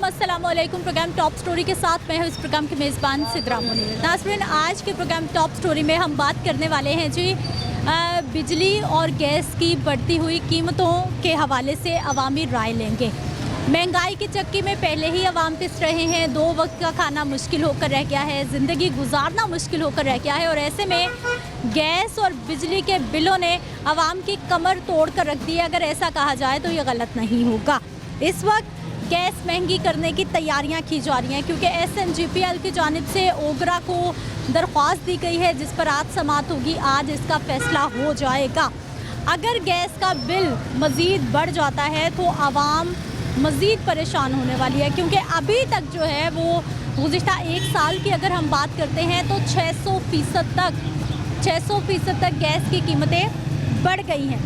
अस्सलामुअलैकुम। Programme top story के साथ मैं हूं इस प्रोग्राम की मेज़बान सिद्रा मुनीर। नाज़रीन, आज के प्रोग्राम टॉप स्टोरी में हम बात करने वाले हैं जी बिजली और गैस की बढ़ती हुई कीमतों के हवाले से अवामी राय लेंगे। महंगाई की चक्की में पहले ही अवाम पिस रहे हैं, 2 वक्त का खाना मुश्किल होकर रह गया है, ज़िंदगी गुजारना मुश्किल होकर रह गया है और ऐसे में गैस और बिजली के बिलों ने अवाम की कमर तोड़ कर रख दी है। अगर ऐसा कहा जाए तो ये गलत नहीं होगा। इस वक्त गैस महंगी करने की तैयारियां की जा रही हैं क्योंकि SNGPL की जानिब से ओगरा को दरख्वास्त दी गई है जिस पर आज समाअत होगी। आज इसका फैसला हो जाएगा। अगर गैस का बिल मज़ीद बढ़ जाता है तो आवाम मज़ीद परेशान होने वाली है क्योंकि अभी तक जो है वो गुज़िश्ता 1 साल की अगर हम बात करते हैं तो 600% तक गैस की कीमतें बढ़ गई हैं।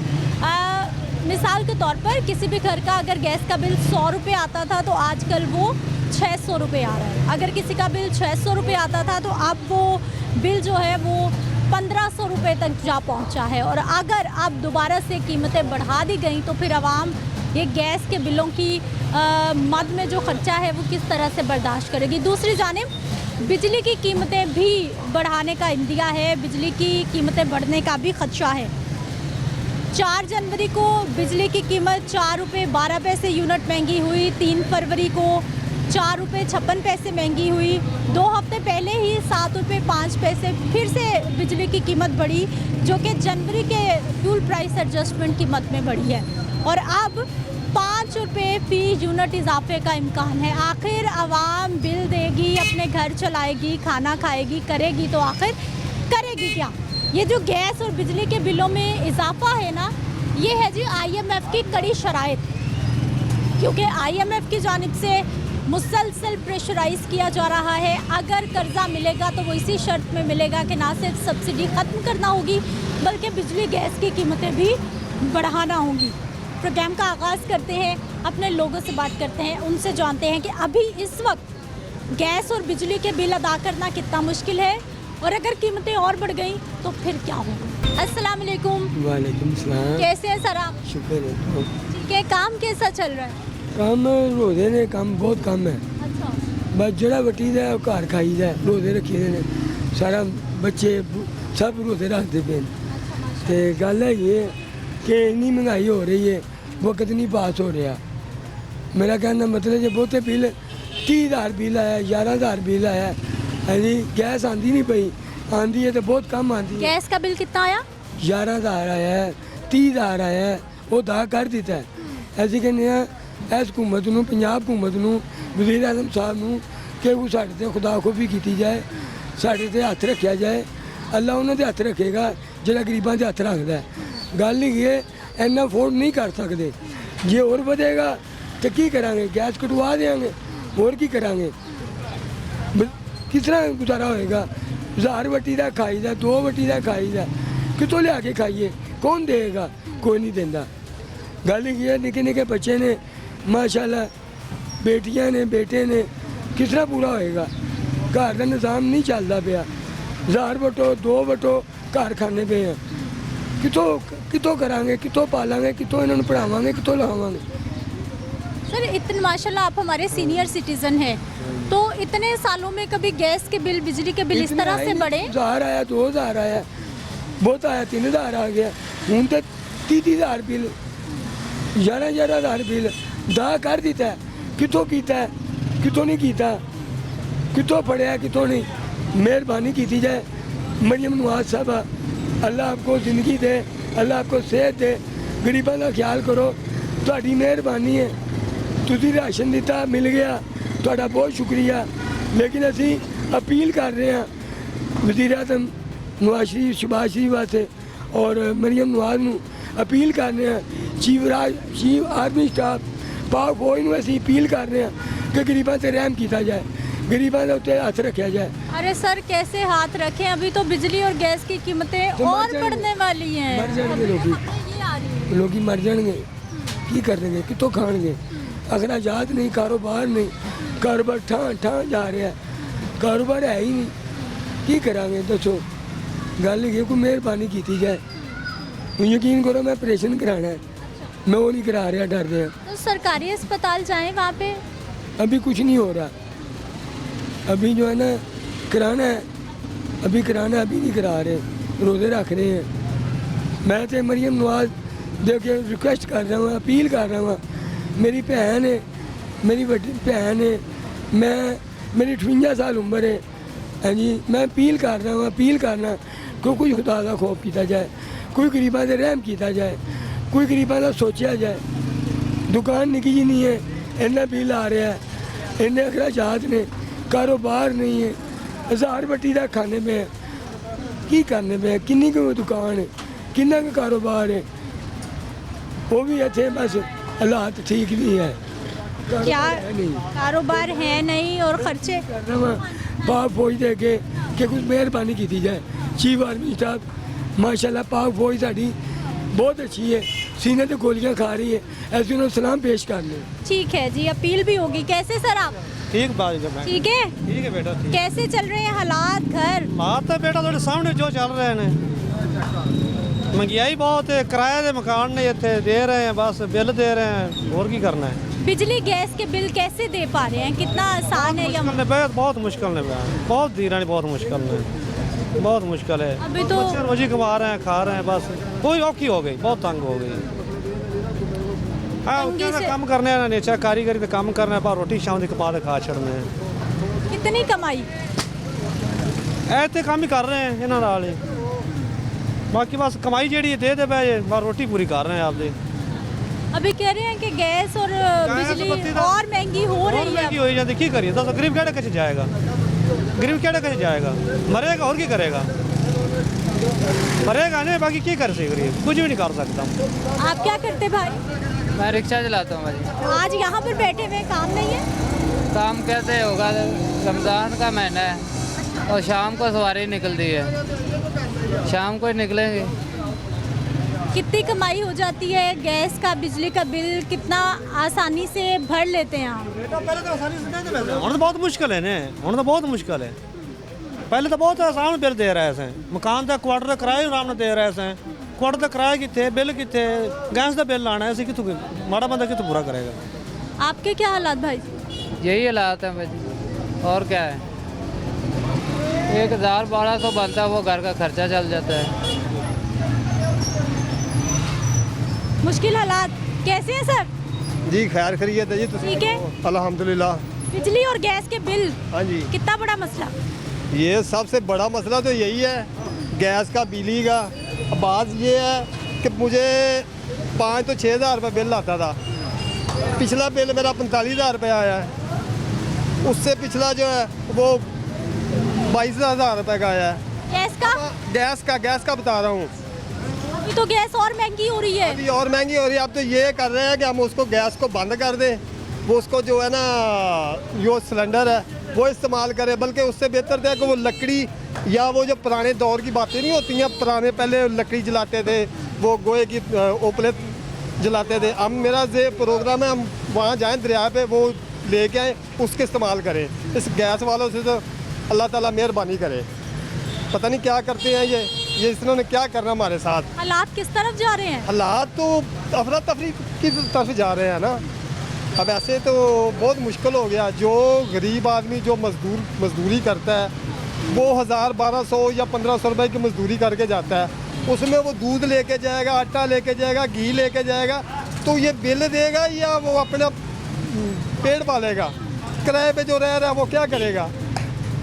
मिसाल के तौर पर किसी भी घर का अगर गैस का बिल 100 रुपये आता था तो आजकल वो 600 रुपये आ रहा है। अगर किसी का बिल 600 रुपये आता था तो अब वो बिल जो है वो 1500 रुपये तक जा पहुंचा है। और अगर अब दोबारा से कीमतें बढ़ा दी गई तो फिर आवाम ये गैस के बिलों की मद में जो ख़र्चा है वो किस तरह से बर्दाश्त करेगी। दूसरी जानिब बिजली की कीमतें भी बढ़ाने का इंदिया है, बिजली की कीमतें बढ़ने का भी ख़दशा है। 4 जनवरी को बिजली की कीमत 4 रुपये 12 पैसे यूनिट महंगी हुई, 3 फरवरी को 4 रुपये 56 पैसे महंगी हुई, 2 हफ्ते पहले ही 7 रुपये 5 पैसे फिर से बिजली की कीमत बढ़ी जो कि जनवरी के फ्यूल प्राइस एडजस्टमेंट की मद में बढ़ी है और अब 5 रुपये फ़ी यूनिट इजाफे का इम्कान है। आखिर आवाम बिल देगी, अपने घर चलाएगी, खाना खाएगी, करेगी तो आखिर करेगी क्या। ये जो गैस और बिजली के बिलों में इजाफा है ना, ये है जी IMF की कड़ी शराइत, क्योंकि IMF की जानिब से मुसलसल प्रेशराइज़ किया जा रहा है। अगर कर्जा मिलेगा तो वो इसी शर्त में मिलेगा कि ना सिर्फ सब्सिडी ख़त्म करना होगी बल्कि बिजली गैस की कीमतें भी बढ़ाना होंगी। प्रोग्राम का आगाज़ करते हैं, अपने लोगों से बात करते हैं, उनसे जानते हैं कि अभी इस वक्त गैस और बिजली के बिल अदा करना कितना मुश्किल है और अगर कीमतें और बढ़ गई तो फिर क्या होगा। अस्सलाम वालेकुम। वालेकुम सलाम। कैसे हैं सर आप? शुक्र है। ठीक है। काम कैसा चल रहा है? काम रोजे ने काम बहुत कम है। अच्छा। बस जड़ा वटी दा घर खाई दा, रोजे रखे ने सारा बच्चे सब रोजे रखते पे। ते गल है ये कि इन्नी महंगाई हो रही है, वक्त नहीं पास हो रहा। मेरा कहना मतलब जो बहुते बिल 30,000 बिल आया, 11,000 बिल आया है जी। गैस आंदी नहीं पई, आंदी है तो बहुत कम आंदी है। गैस का बिल कितना आया? 11,000 आया है, 30,000 आया है, वो दा कर दिता है। ऐसी कहने इस हुकूमत नूं, पंजाब हुकूमत नूं, वज़ीर आज़म साहब नूं कि वो साढ़े ते खुदा खूबी की जाए, साढ़े ते हत्थ रखा जाए। अल्लाह उन्होंने दे हत्थ रखेगा जिहड़ा गरीबां दे हत्थ रखदा है। गल ये इन्ना अफोर्ड नहीं कर सकते। जे और बढ़ेगा तो की करांगे, गैस कटवा देंगे, और की करांगे, किस तरह गुजारा होएगा। 1000 वटी का खाई दा, 2 वटी का खाई दा, कितों लिया के खाइए, कौन देगा? कोई नहीं देता। गल ये निके निके बच्चे ने माशाल्लाह, बेटियां ने बेटे ने, किस तरह पूरा होएगा। घर का निज़ाम नहीं चलता पाया। 1000 वटो 2 वटो घर खाने पे हैं, कितों करांगे, कितों पालांगे, कितों इन्होंने पढ़ावांगे, कितों लावांगे। सर इतने माशाल्लाह आप हमारे सीनियर सिटीजन हैं, तो इतने सालों में कभी गैस के बिल, बिजली के बिल इस तरह से बढ़े? 1000 आया, 2000 आया, बहुत आया, 3000 आ गया, हूँ तो 30,000 बिल, 11,000 बिल दा कर दिता है। कितों कीता है, कितों नहीं कीता, कितों पढ़िया, कितों नहीं। मेहरबानी की जाए। मरियम नवाज साहब, अल्लाह आपको ज़िंदगी दे, अल्लाह आपको सेहत दे, गरीबों का ख्याल करो, तुहाडी मेहरबानी है। तुसीं राशन दिता, मिल गया, तुहाडा बहुत शुक्रिया। लेकिन असी अपील कर रहे हैं वज़ीर आज़म नवाज शरीफ, शहबाज शरीफ वास्ते और मरियम नवाज नूं अपील कर रहे हैं, चीफ आर्मी स्टाफ पाक फौज नूं असीं अपील कर रहे हैं कि गरीबों से रहम किया जाए, गरीबों के उत्ते हथ रखा जाए। अरे सर कैसे हाथ रखें, अभी तो बिजली और गैस की कीमतें तो और बढ़ने वाली हैं। मर जाएंगे लोग, मर जाएंगे, की करेंगे, कितों खाएंगे। अगर आज़ाद नहीं, कारोबार नहीं, कारोबार ठां जा रहा है, कारोबार है ही नहीं, की करांगे दसो। गल ये कोई मेहरबानी की जाए। यकीन करो मैं ऑपरेशन कराना है, मैं वो नहीं करा रहा, डर रहा। तो सरकारी अस्पताल जाएं, वहाँ पे अभी कुछ नहीं हो रहा। अभी जो है ना कराना है, अभी कराना है, अभी नहीं करा रहे, रोज़े रख रहे हैं। मैं तो मरियम नवाज दे के रिक्वेस्ट कर रहा हूँ, अपील कर रहा हूँ। मेरी भैन है, मेरी बड़ी भैन है, मेरी 58 साल उम्र है जी। मैं अपील कर रहा हूँ, अपील करना कि कोई खुदा का खौफ किया जाए, कोई गरीबों से रहम किया जाए, कोई गरीबों का सोचा जाए। दुकान निकी जी नहीं है, इन्ना बिल आ रहा है, इन्ने अखराजात ने, कारोबार नहीं है, 1000 बट्टी तक खाने पे की करने पे, किन्नी को दुकान है, किन्ना का कारोबार है, वो भी अच्छे बस हालात ठीक नहीं है। क्या कारोबार है नहीं और खर्चे करना वा पाक फौज दे के कि कुछ मेहरबानी की जाए। चीफ आर्मी स्टाफ माशाल्लाह पाक फौज साड़ी बहुत अच्छी है, सीने तो गोलियां खा रही है, ऐसे उन्होंने सलाम पेश कर ले। ठीक है जी, अपील भी होगी। कैसे सर आप? ठीक बात है, ठीक है, ठीक है बेटा, ठीक। कैसे चल रहे हैं हालात घर? बात है बेटा थोड़े सामने जो चल रहे हैं, महंगाई बहुत है, किराए के मकान नहीं इतने दे रहे हैं, बस बिल दे रहे हैं, और की करना है। बिजली गैस के बिल कैसे दे पा रहे हैं? कितना आसान है या बहुत मुश्किल है, बहुत धीरे, बहुत मुश्किल है, बहुत मुश्किल है। अभी तो रोजी कमा रहे हैं, खा रहे हैं, बस कोई औखी हो गई, बहुत तंग हो गई। हाँ तंगी से- काम करने ना नीचे कारीगरी का काम करना, पर रोटी शाम की कमा खा छड़ने। कितनी कमाई? ऐसे काम ही कर रहे हैं इन्होंने नाल ही, बाकी बस कमाई जी दे दे पे बस रोटी पूरी कर रहे हैं आपकी। अभी कह रहे हैं कि गैस और बिजली बत्ती तो- और महंगी हो रही महंगी है। हो जाती, की करिए? दस गरीब केड़े कैसे जाएगा, गरीब केड़े कैसे जाएगा, मरेगा और की करेगा, मरेगा नहीं, बाकी की कर सके गरीब, कुछ भी नहीं कर सकता। आप क्या करते भाई? मैं रिक्शा चलाता हूँ भाई। आज यहाँ पर बैठे हुए काम नहीं है? काम कैसे होगा, रमज़ान का महीना है और शाम को सवारी निकलती है, शाम को ही निकलेंगे। कितनी कमाई हो जाती है? गैस का बिजली का बिल कितना आसानी से भर लेते हैं आप? ਹੁਣ ਤਾਂ ਬਹੁਤ ਮੁਸ਼ਕਲ ਹੈ ਨੇ, ਹੁਣ ਤਾਂ ਬਹੁਤ ਮੁਸ਼ਕਲ ਹੈ। ਪਹਿਲੇ ਤਾਂ ਬਹੁਤ ਆਸਾਨ ਬਿੱਲ ਦੇ ਰਹੇ ਸੀ, ਮਕਾਨ ਦਾ ਕੁਆਟਰ ਦਾ ਕਿਰਾਇਆ ਆਰਾਮ ਨਾਲ ਦੇ ਰਹੇ ਸੀ, ਕੁਆਟਰ ਦਾ ਕਿਰਾਇਆ ਕਿੱਥੇ, ਬਿੱਲ ਕਿੱਥੇ, ਗੈਸ ਦਾ ਬਿੱਲ ਆਣਾ ਅਸੀਂ ਕਿੱਥੋਂ, ਮਾੜਾ ਬੰਦਾ ਕਿੱਥੋਂ ਪੂਰਾ ਕਰੇਗਾ। आपके क्या हालात भाई? यही हालात हैं भाई, और क्या है। 1000-1200 बनता है, वो घर का खर्चा चल जाता है। मुश्किल हालात कैसे हैं सर? जी खैर खैरियत है जी, ठीक है। अल्हम्दुलिल्लाह। बिजली और गैस के बिल हाँ जी, कितना बड़ा मसला? ये सबसे बड़ा मसला तो यही है, गैस का बिजली का। अब बात ये है कि मुझे 5 तो 6 हज़ार रुपये बिल आता था, पिछला बिल मेरा 45,000 रुपये आया है, उससे पिछला जो है वो 22,000 रुपये का आया है। गैस का बता रहा हूँ, अभी तो गैस और महंगी हो रही है। अभी और महंगी हो रही है। अब तो ये कर रहे हैं कि हम उसको गैस को बंद कर दें, वो उसको जो है ना जो सिलेंडर है वो इस्तेमाल करें, बल्कि उससे बेहतर है कि वो लकड़ी या वो जो पुराने दौर की बातें नहीं होती हैं, पुराने पहले लकड़ी जलाते थे, वो गोए की ओपले जलाते थे। हम मेरा ये प्रोग्राम है, हम वहाँ जाएँ दरिया पे, वो लेके आए, उसके इस्तेमाल करें। इस गैस वालों से तो अल्लाह ताला मेहरबानी करे, पता नहीं क्या करते हैं ये इन्होंने क्या करना हमारे साथ। हालात किस तरफ जा रहे हैं? हालात तो अफरा तफरी की तरफ जा रहे हैं ना। अब ऐसे तो बहुत मुश्किल हो गया, जो गरीब आदमी जो मजदूरी करता है वो 1000-1200 या 1500 रुपए की मजदूरी करके जाता है, उसमें वो दूध लेके जाएगा, आटा लेके जाएगा, घी लेके जाएगा, तो ये बिल देगा या वो अपना पेट पालेगा? किराए पे जो रह रहा है वो क्या करेगा?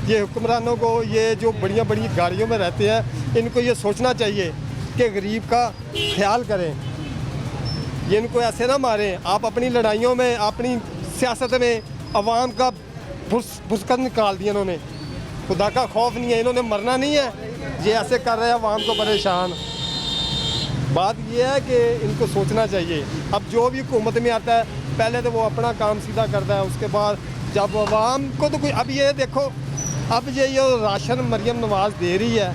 ये हुक्मरानों को, ये जो बढ़िया बढ़िया गाड़ियों में रहते हैं, इनको ये सोचना चाहिए कि गरीब का ख्याल करें, ये इनको ऐसे ना मारें। आप अपनी लड़ाइयों में, अपनी सियासत में अवाम का भुसकर निकाल दिया इन्होंने, खुदा का खौफ नहीं है, इन्होंने मरना नहीं है, ये ऐसे कर रहे हैं अवाम को परेशान। बात ये है कि इनको सोचना चाहिए। अब जो भी हुकूमत में आता है, पहले तो वो अपना काम सीधा करता है, उसके बाद जब अवाम को तो कोई, अब ये देखो, अब ये राशन मरियम नवाज दे रही है,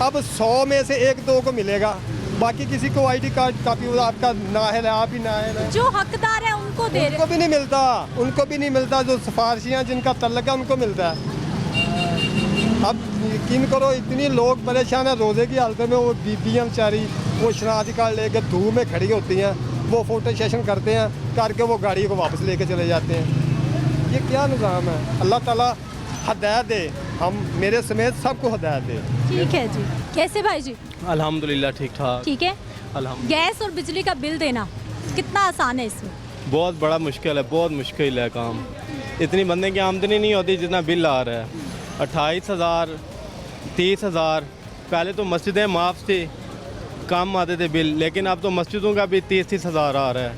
अब 100 में से 1-2 को मिलेगा, बाकी किसी को ID कार्ड कापी आपका नाअहल है, आप ही नाअहल है, जो हकदार है उनको दे रहे उनको भी नहीं मिलता, उनको भी नहीं मिलता। जो सिफारशियाँ जिनका तल्लक है उनको मिलता है। अब यकीन करो, इतनी लोग परेशान है, रोज़े की हालत में वो बीबियाँ बेचारी वो शनाख्ती कार्ड लेके धूप में खड़ी होती हैं, वो फोटो सेशन करते हैं, करके वो गाड़ी को वापस लेके चले जाते हैं। ये क्या निज़ाम है? अल्लाह ताला हदायत दे, हम मेरे समेत सबको हदायत दे। ठीक है जी। कैसे भाई जी? अल्हम्दुलिल्लाह ठीक ठाक। ठीक है। अल्हम्दुलिल्लाह। गैस और बिजली का बिल देना कितना आसान है इसमें? बहुत बड़ा मुश्किल है, बहुत मुश्किल है काम। इतनी बंदे की आमदनी नहीं होती जितना बिल आ रहा है। 28,000 30,000। पहले तो मस्जिदें माफ़ थी, कम आते थे बिल, लेकिन अब तो मस्जिदों का भी 30,000 आ रहा है।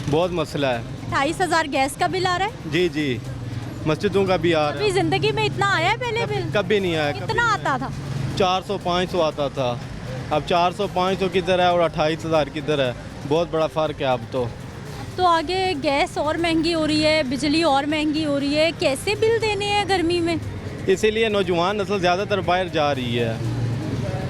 बहुत मसला है। 28,000 गैस का बिल आ रहा है? जी जी, मस्जिदों का भी आ रहा अभी जिंदगी में इतना आया है पहले बिल? है। कभी नहीं आया। कितना आता था? 400-500 आता था। अब 400-500 किधर है और 28,000 किधर है? बहुत बड़ा फ़र्क है अब तो। तो आगे गैस और महंगी हो रही है, बिजली और महंगी हो रही है, कैसे बिल देने हैं गर्मी में? इसीलिए नौजवान नस्ल ज़्यादातर बाहर जा रही है।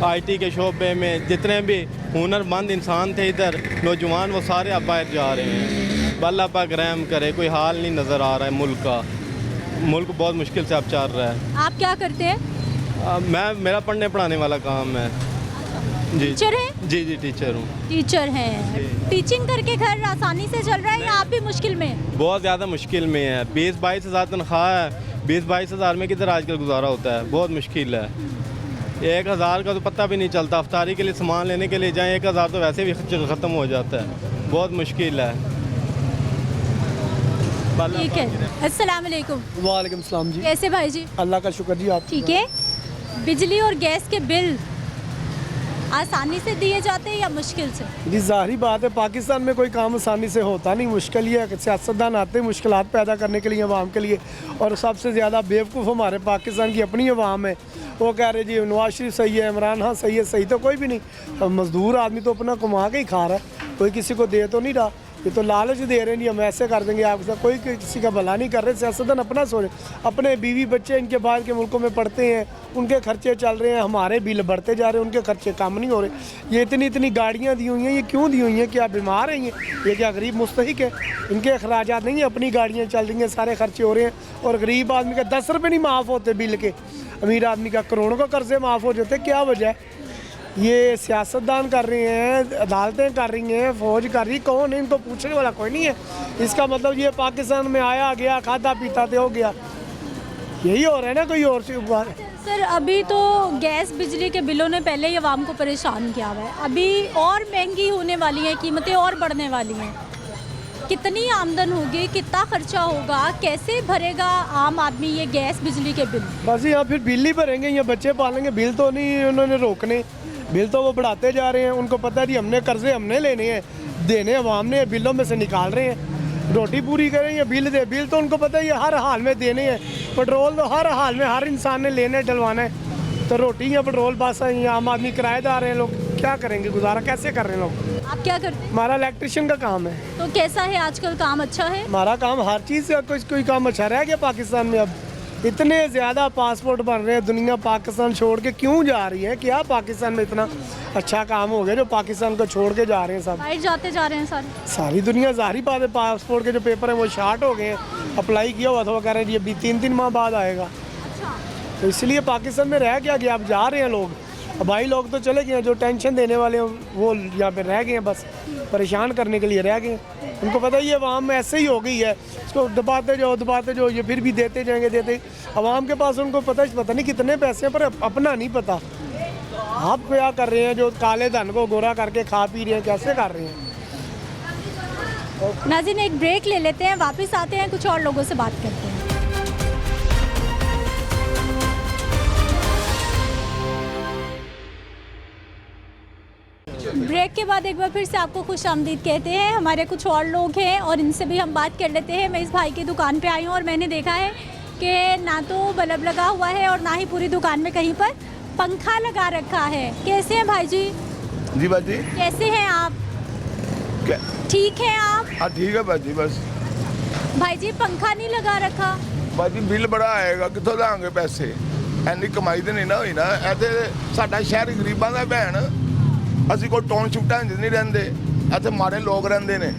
आईटी के शोबे में जितने भी हुनरमंद इंसान थे इधर, नौजवान वो सारे अब बाहर जा रहे हैं। अल्लाह पाक रहम करे, कोई हाल नहीं नज़र आ रहा है मुल्क का। मुल्क बहुत मुश्किल से अब चल रहा है। आप क्या करते हैं? मेरा पढ़ने पढ़ाने वाला काम है। जी टीचर हैं? जी जी टीचर हूँ। टीचर हैं। टीचिंग करके घर आसानी से चल रहा है या आप भी मुश्किल में हैं? बहुत ज़्यादा मुश्किल में है। 20-22 हज़ार तनख्वाह है। 20-22 हज़ार में किधर आजकल गुजारा होता है? बहुत मुश्किल है। 1,000 का तो पता भी नहीं चलता। अफ्तारी के लिए सामान लेने के लिए जाएँ 1,000 तो वैसे भी ख़त्म हो जाता है। बहुत मुश्किल है। ठीक है। अस्सलाम वालेकुम। वालेकुम सलाम जी। कैसे भाई जी? अल्लाह का शुक्र जी। आप ठीक है। बिजली और गैस के बिल आसानी से दिए जाते हैं या मुश्किल से? जी ज़ाहिरी बात है, पाकिस्तान में कोई काम आसानी से होता नहीं। मुश्किल ये है कि सियासतदान आते हैं मुश्किलात पैदा करने के लिए अवाम के लिए, और सबसे ज़्यादा बेवकूफ़ हमारे पाकिस्तान की अपनी अवाम है। वो कह रहे जी नवाज शरीफ सही है, इमरान खान सही है। सही तो कोई भी नहीं। अब मज़दूर आदमी तो अपना कमा के ही खा रहा है, कोई किसी को दे तो नहीं रहा। ये तो लालच दे रहे हैं जी, हम ऐसे कर देंगे आपके साथ। कोई किसी का भला नहीं कर रहे। सियासतदान अपना सोचे, अपने बीवी बच्चे इनके बाहर के मुल्कों में पढ़ते हैं, उनके खर्चे चल रहे हैं, हमारे बिल बढ़ते जा रहे हैं, उनके खर्चे कम नहीं हो रहे। ये इतनी गाड़ियाँ दी हुई हैं, ये क्यों दी हुई हैं? क्या बीमार हैं ये क्या गरीब मुस्तहिक है? इनके अखराजात नहीं है, अपनी गाड़ियाँ चल रही हैं, सारे खर्चे हो रहे हैं, और गरीब आदमी का 10 रुपये नहीं माफ़ होते बिल के। अमीर आदमी का करोड़ों का कर्जे माफ़ हो जाते। क्या वजह है? ये सियासतदान कर रहे हैं, अदालतें कर रही हैं, फौज कर रही। कौन है? इनको पूछने वाला कोई नहीं है। इसका मतलब ये पाकिस्तान में आया गया, खाधा पीता तो हो गया, यही हो रहा है ना, कोई और सी बात है। सर अभी तो गैस बिजली के बिलों ने पहले ही आवाम को परेशान किया हुआ है, अभी और महंगी होने वाली हैं, कीमतें और बढ़ने वाली हैं। कितनी आमदन होगी, कितना खर्चा होगा, कैसे भरेगा आम आदमी ये गैस बिजली के बिल? बस यहाँ फिर बिल ही भरेंगे, ये बच्चे पालेंगे। बिल तो नहीं उन्होंने रोकने, बिल तो वो बढ़ाते जा रहे हैं। उनको पता है जी हमने कर्जे हमने लेने हैं, देने अवाम ने, बिलों में से निकाल रहे हैं। रोटी पूरी करें या बिल दे, बिल तो उनको पता है ये हर हाल में देने हैं। पेट्रोल तो हर हाल में हर इंसान ने लेने डलवाना है, तो रोटी या पेट्रोल बस है। आम आदमी किराएदार हैं, लोग क्या करेंगे, गुजारा कैसे कर रहे हैं लोग? आप क्या करते हैं? हमारा इलेक्ट्रिशियन का काम है। तो कैसा है आजकल, काम अच्छा है? हमारा काम हर चीज़ से कोई काम अच्छा रह गया पाकिस्तान में? अब इतने ज़्यादा पासपोर्ट बन रहे हैं, दुनिया पाकिस्तान छोड़ के क्यों जा रही है? क्या पाकिस्तान में इतना अच्छा काम हो गया जो पाकिस्तान को छोड़ के जा रहे हैं सब? बाहर जाते जा रहे हैं सारी दुनिया। ज़ाहिर बात है, पासपोर्ट के जो पेपर हैं वो शार्ट हो गए हैं। अप्लाई किया हुआ था, वो कह रहे हैं ये भी 3-3 माह बाद आएगा। तो इसलिए पाकिस्तान में रह क्या गया? अब जा रहे हैं लोग। अब भाई लोग तो चले गए, जो टेंशन देने वाले हैं वो यहाँ पे रह गए हैं, बस परेशान करने के लिए रह गए हैं। उनको पता ही है अवाम में ऐसे ही हो गई है, इसको दबाते जाओ, ये फिर भी देते जाएंगे देते। अवाम के पास उनको पता नहीं कितने पैसे हैं, पर अपना नहीं पता। आप क्या कर रहे हैं जो काले धन को गोरा करके खा पी रहे हैं, कैसे कर रहे हैं? नाज़रीन एक ब्रेक ले लेते हैं, वापस आते हैं, कुछ और लोगों से बात करते हैं। ब्रेक के बाद एक बार फिर से आपको खुश आमदीद कहते हैं। हमारे कुछ और लोग हैं और इनसे भी हम बात कर लेते हैं। मैं इस भाई की दुकान पे आई हूँ और मैंने देखा है कि ना तो बल्ब लगा हुआ है और ना ही पूरी दुकान में कहीं पर पंखा लगा रखा है। कैसे हैं भाई जी? जी बाजी, कैसे हैं आप? क्या? ठीक हैं आप? हाँ ठीक है बाजी। बस भाई जी पंखा नहीं लगा रखा? बाजी बिल बड़ा आएगा, कितों लांगे पैसे? ਐਨੀ ਕਮਾਈ ਤੇ ਨਹੀਂ ਨਾ ਹੋਈ ਨਾ। ਇਹ ਤੇ ਸਾਡਾ ਸ਼ਹਿਰ ਗਰੀਬਾਂ ਦਾ ਭੈਣ, ਅਸੀਂ ਕੋਈ ਟੌਨ ਛੁੱਟਾਂ ਨਹੀਂ ਰਹਿੰਦੇ, ਇੱਥੇ ਮਾੜੇ ਲੋਕ ਰਹਿੰਦੇ ਨੇ।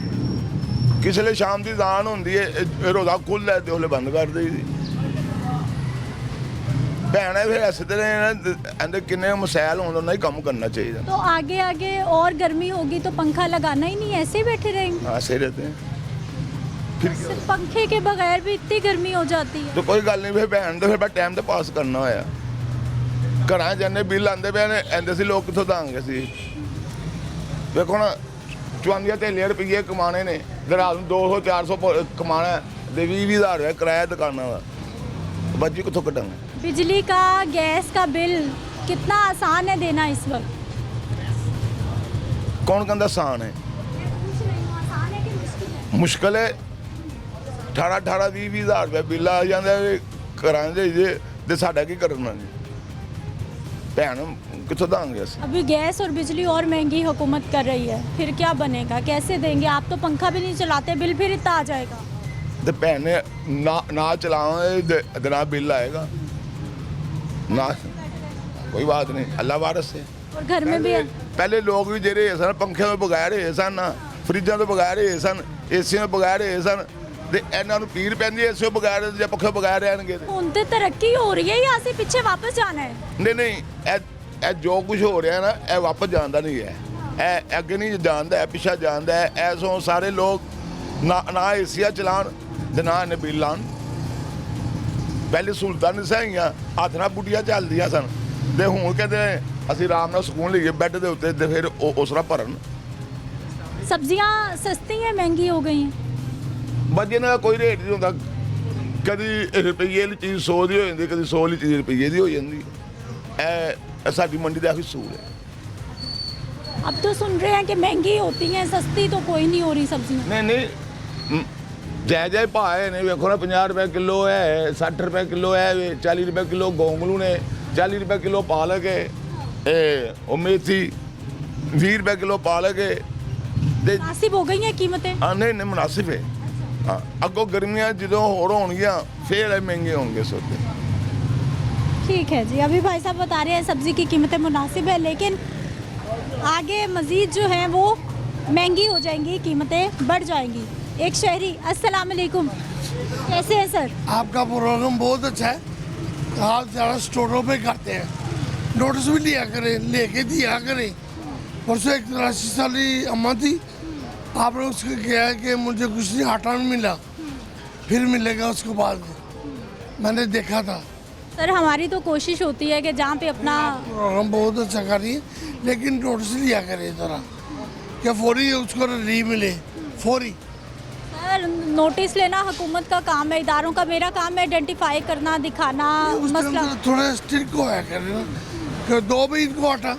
ਕਿਸੇ ਵੇਲੇ ਸ਼ਾਮ ਦੀ ਜ਼ਾਨ ਹੁੰਦੀ ਹੈ, ਰੋਜ਼ਾ ਖੁੱਲ੍ਹਦਾ ਤੇ ਉਹਲੇ ਬੰਦ ਕਰ ਦੇਈਦੀ। ਭੈਣ ਹੈ ਫਿਰ ਇਸ ਤਰ੍ਹਾਂ ਇਹਦੇ ਕਿੰਨੇ ਮਸਾਇਲ ਹੋਣ, ਉਹਨਾਂ ਹੀ ਕੰਮ ਕਰਨਾ ਚਾਹੀਦਾ। तो आगे आगे और गर्मी होगी तो पंखा लगाना ही नहीं, ऐसे ही बैठे रहेंगे? ऐसे रहते हैं। फिर सिर्फ पंखे के बगैर भी इतनी गर्मी हो जाती है। तो कोई गल नहीं, फिर भैन तो फिर मैं टाइम ਤੇ ਪਾਸ ਕਰਨਾ ਹੋਇਆ। ਘਰਾਂ ਜਾਂਦੇ ਬਿੱਲ ਆਉਂਦੇ ਪਏ ਨੇ, ਐਂਦੇ ਸੀ ਲੋਕ ਕਿੱਥੋਂ ਦਾਂਗੇ ਸੀ। ਵੇਖੋ ਨਾ 54 ਤੇ ਰੁਪਏ ਕਮਾਣੇ ਨੇ, ਤੇ ਰਾਤ ਨੂੰ 200 400 ਕਮਾਣਾ ਤੇ 20,000 ਰੁਪਏ ਕਿਰਾਇਆ ਦੁਕਾਨਾਂ ਦਾ, ਬੱਜੀ ਕਿੱਥੋਂ ਕੱਢਾਂਗੇ। बिजली का गैस का बिल कितना आसान है देना इस वक्त? ਕੌਣ ਕਹਿੰਦਾ ਆਸਾਨ ਹੈ? आसान है कि मुश्किल है? ਮੁਸ਼ਕਲ ਹੈ। 18 20,000 ਰੁਪਏ ਬਿੱਲ ਆ ਜਾਂਦਾ ਘਰਾਂ ਦੇ ਜੇ, ਤੇ ਸਾਡਾ ਕੀ ਕਰਨਾ ਜੀ? ਭੈਣ ਕਿੱਥੋਂ ਦਾਂਗੇ ਅਸੀਂ? अभी गैस और बिजली और महंगी हुकूमत कर रही है, फिर क्या बनेगा, कैसे देंगे? आप तो पंखा भी नहीं चलाते, बिल फिर इतना आ जाएगा। ਤੇ ਭੈਣ ਨੇ ਨਾ ਚਲਾਵਾਂਗੇ ਤੇ ਨਾ ਬਿੱਲ ਆਏਗਾ ਨਾ, ਕੋਈ ਬਾਤ ਨਹੀਂ, ਅੱਲਾ ਵਾਰਸ ਹੈ। और घर में भी ਪਹਿਲੇ ਲੋਕ ਵੀ ਜਿਹੜੇ ਸਨ ਪੰਖਿਆਂ ਤੋਂ ਬਗੈਰ ਰਹੇ ਸਨ, ਫਰਿੱਜਾਂ ਤੋਂ ਬਗੈਰ ਰਹੇ ਸਨ, ਏਸੀਆਂ ਤੋਂ ਬਗੈਰ ਰਹੇ ਸਨ, ਤੇ ਇਹਨਾਂ ਨੂੰ ਪੀਰ ਪੈਂਦੀ ਏਸੀ ਤੋਂ ਬਗੈਰ ਜਾਂ ਪੱਖੇ ਤੋਂ ਬਗੈਰ ਰਹਿਣਗੇ। ਹੁਣ ਤੇ ਤਰੱਕੀ ਹੋ ਰਹੀ ਹੈ ਜਾਂ ਅਸੀਂ ਪਿੱਛੇ ਵਾਪਸ ਜਾਣਾ ਹੈ? ਨਹੀਂ ਇਹ ਜੋ ਕੁਝ ਹੋ ਰਿਹਾ ਨਾ, ਇਹ ਵਾਪਸ ਜਾਂਦਾ ਨਹੀਂ ਹੈ, ਇਹ ਅੱਗੇ ਨਹੀਂ ਜਾਂਦਾ, ਪਿੱਛੇ ਜਾਂਦਾ ਹੈ। ਐਸੋਂ ਸਾਰੇ ਲੋਕ ਨਾ ਏਸੀਆਂ ਚਲਾਉਣ ਤੇ ਨਾ ਇਹਨੇ ਬਿੱਲ ਲਾਉਣ। ਪਹਿਲੇ ਸਹੂਲਤਾਂ ਨਹੀਂ ਸਹੀਆਂ, ਹੱਥ ਨਾਲ ਬੁੱਢੀਆਂ ਚੱਲਦੀਆਂ ਸਨ, ਤੇ ਹੁਣ ਕਹਿੰਦੇ ਅਸੀਂ ਆਰਾਮ ਨਾਲ ਸਕੂਨ ਲਈਏ ਬੈੱਡ ਦੇ ਉੱਤੇ, ਤੇ ਫਿਰ ਉਸ ਤਰ੍ਹਾਂ ਭਰਨ। सब्जियां सस्ती हैं महंगी हो गई हैं? ਬੱਜੇ ਨਾਲ ਕੋਈ ਰੇਟ ਨਹੀਂ ਹੁੰਦਾ, ਕਦੀ ਰੁਪਈਏ ਦੀ ਚੀਜ਼ 100 ਦੀ ਹੋ ਜਾਂਦੀ, ਕਦੀ 100 ਦੀ ਚੀਜ਼ ਰੁਪਈਏ ਦੀ ਹੋ ਜਾਂਦੀ। ਇਹ ਸਾਡੀ ਮੰਡੀ ਦਾ ਅਸੂਲ ਹੈ। अब तो सुन रहे हैं कि महंगी होती हैं, सस्ती तो कोई नहीं हो रही सब्जियां। नहीं जायज़ भाव ने, वेखो ना 50 रुपए किलो है, 60 रुपए किलो है, 40 रुपए किलो गोंगलू ने, 40 रुपए किलो पालक है, मेथी 20 रुपए किलो पालक है। मुनासिब हो गई हैं कीमतें? नहीं मुनासिब है। हाँ अगों गर्मियाँ जो होर होंगियां फिर महंगे होंगे सौदे। ठीक है जी, अभी भाई साहब बता रहे हैं सब्जी की कीमतें मुनासिब है, लेकिन आगे मज़ीद जो है वो महंगी हो जाएंगी, कीमतें बढ़ जाएंगी। एक शहरी, अस्सलाम वालेकुम, कैसे हैं सर? आपका प्रोग्राम बहुत अच्छा है, आप ज़्यादा स्टोरों पे करते हैं, नोटिस भी लिया करें, लेके दिया करें। परसों एक 83 साली अम्मा थी, आपने उसको किया है कि मुझे कुछ नहीं, आटा नहीं मिला, फिर मिलेगा उसके बाद, मैंने देखा था। सर हमारी तो कोशिश होती है कि जहाँ पे अपना प्रोग्राम बहुत अच्छा कर रही है, लेकिन नोटिस लिया करें ज़रा कि फौरी उसको रिलीफ मिले, फौरी। सर नोटिस लेना हुकूमत का काम है, इदारों का, मेरा काम है आइडेंटिफाई करना, दिखाना मसला। थोड़ा स्ट्रिक्ट होया करें ना कि दो भी इनको आटा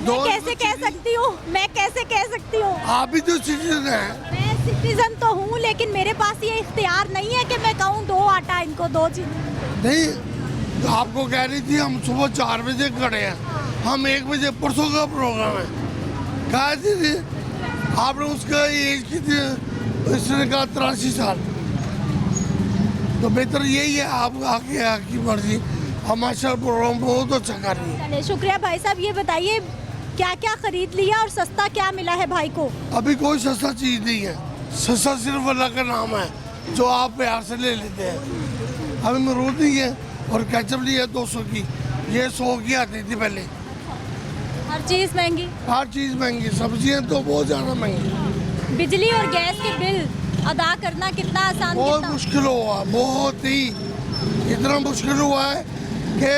दो। मैं कैसे कह सकती हूँ, मैं कैसे कह सकती हूँ? आप भी तो सिटीजन हैं। मैं सिटीजन तो हूँ, लेकिन मेरे पास ये इख्तियार नहीं है कि मैं कहूँ दो आटा इनको, दो चीज़ नहीं, तो आपको कह रही थी हम सुबह 4 बजे खड़े हैं, हम 1 बजे, परसों का प्रोग्राम है, कहा थी आपने उसका एज कितनी, इसने कहा 83 साल। तो बेहतर यही है, आप आगे आपकी मर्जी। हमारा प्रोग्राम बहुत अच्छा कर रही है। चलिए शुक्रिया भाई साहब। ये बताइए क्या क्या खरीद लिया और सस्ता क्या मिला है भाई को? अभी कोई सस्ता चीज़ नहीं है, सस्ता सिर्फ अल्लाह का नाम है जो आप प्यार से ले लेते हैं। अभी मरूद नहीं है और केचप ली है 200 की, ये 100 की आती थी पहले। हर चीज़ महंगी, हर चीज़ महंगी, सब्जियाँ तो बहुत ज़्यादा महंगी। बिजली और गैस के बिल अदा करना कितना आसान, बहुत कितना? मुश्किल हुआ, बहुत ही इतना मुश्किल हुआ है कि